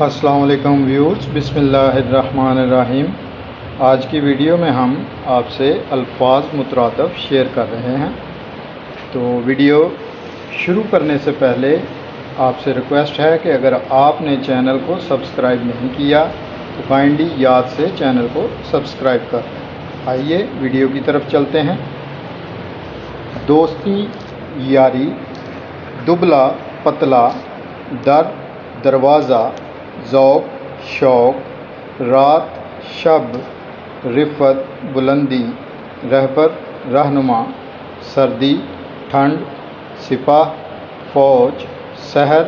السلام علیکم ویورز، بسم اللہ الرحمن الرحیم۔ آج کی ویڈیو میں ہم آپ سے الفاظ مترادف شیئر کر رہے ہیں۔ تو ویڈیو شروع کرنے سے پہلے آپ سے ریکویسٹ ہے کہ اگر آپ نے چینل کو سبسکرائب نہیں کیا تو کائنڈلی یاد سے چینل کو سبسکرائب کر لیں۔ آئیے ویڈیو کی طرف چلتے ہیں۔ دوستی، یاری، دبلا پتلا، در، دروازہ، ذوق، شوق، رات، شب، رفت، بلندی، رہبر، رہنما، سردی، ٹھنڈ، سپاہ، فوج، سحر،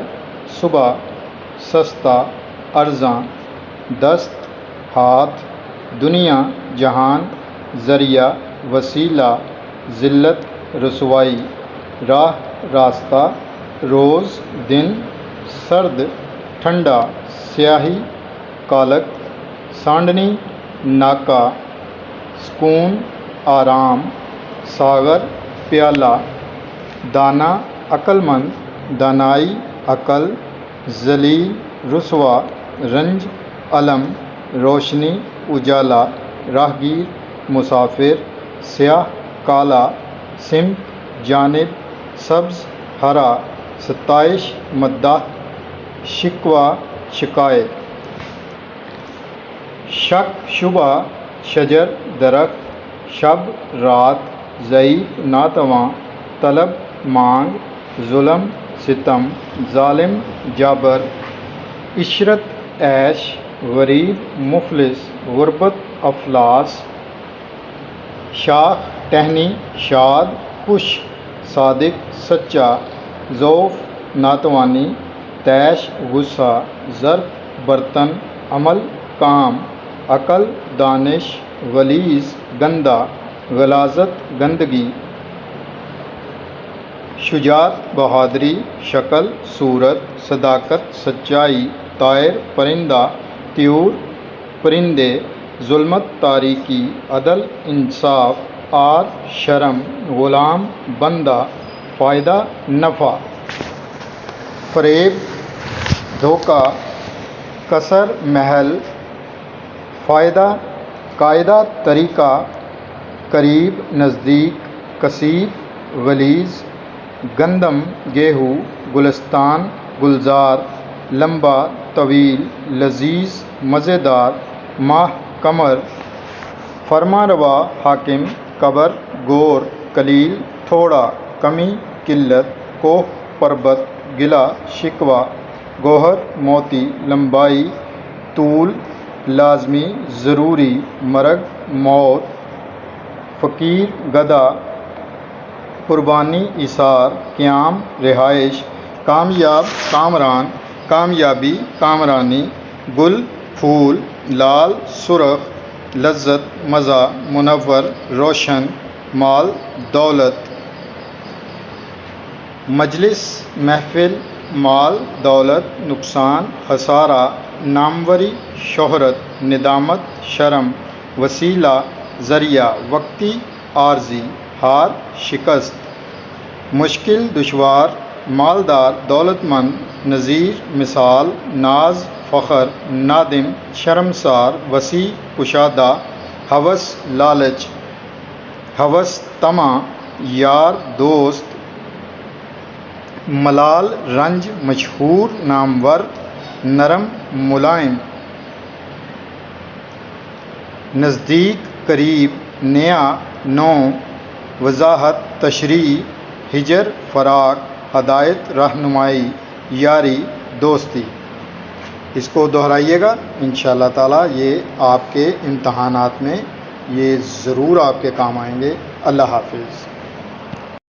صبح، سستا، ارزاں، دست، ہاتھ، دنیا، جہان، ذریعہ، وسیلہ، ذلت، رسوائی، راہ، راستہ، روز، دن، سرد، ٹھنڈا، سیاہی، کالک، سانڈنی، ناکا، سکون، آرام، ساغر، پیالہ، دانا، عقل مند، دانائی، عقل، ذلیل، رسوا، رنج، علم، روشنی، اجالا، راہگیر، مسافر، سیاہ، کالا، سمت، جانب، سبز، ہرا، ستائش، مداح، شکوہ، شکایت، شک، شبہ، شجر، درخت، شب، رات، ضعیف، ناتواں، طلب، مانگ، ظلم، ستم، ظالم، جابر، عشرت، عیش، غریب، مفلس، غربت، افلاس، شاخ، ٹہنی، شاد، خوش، صادق، سچا، ضعف، ناتوانی، طیش، غصہ، ظرف، برتن، عمل، کام، عقل، دانش، غلیظ، گندا، غلاظت، گندگی، شجاعت، بہادری، شکل، صورت، صداقت، سچائی، طائر، پرندہ، طیور، پرندے، ظلمت، تاریکی، عدل، انصاف، عار، شرم، غلام، بندہ، فائدہ، نفع، فریب، دھوکہ، کسر، محل، فائدہ، قاعدہ، طریقہ، قریب، نزدیک، کثیف، غلیظ، گندم، گیہوں، گلستان، گلزار، لمبا، طویل، لذیذ، مزیدار، ماہ، قمر، فرمانروا، حاکم، قبر، گور، قلیل، تھوڑا، کمی، قلت، کوہ، پربت، گلا، شکوہ، گوہر، موتی، لمبائی، طول، لازمی، ضروری، مرگ، موت، فقیر، گدھا، قربانی، ایثار، قیام، رہائش، کامیاب، کامران، کامیابی، کامرانی، گل، پھول، لال، سرخ، لذت، مزہ، منور، روشن، مال، دولت، مجلس، محفل، مال، دولت، نقصان، خسارہ، ناموری، شہرت، ندامت، شرم، وسیلہ، ذریعہ، وقتی، عارضی، ہار، شکست، مشکل، دشوار، مالدار، دولت مند، نظیر، مثال، ناز، فخر، نادم، شرمسار، وسیع، کشادہ، ہوس، لالچ، ہوس، طمع، یار، دوست، ملال، رنج، مشہور، نامور، نرم، ملائم، نزدیک، قریب، نیا، نو، وضاحت، تشریح، ہجر، فراق، ہدایت، رہنمائی، یاری، دوستی۔ اس کو دہرائیے گا انشاءاللہ تعالیٰ، یہ آپ کے امتحانات میں یہ ضرور آپ کے کام آئیں گے۔ اللہ حافظ۔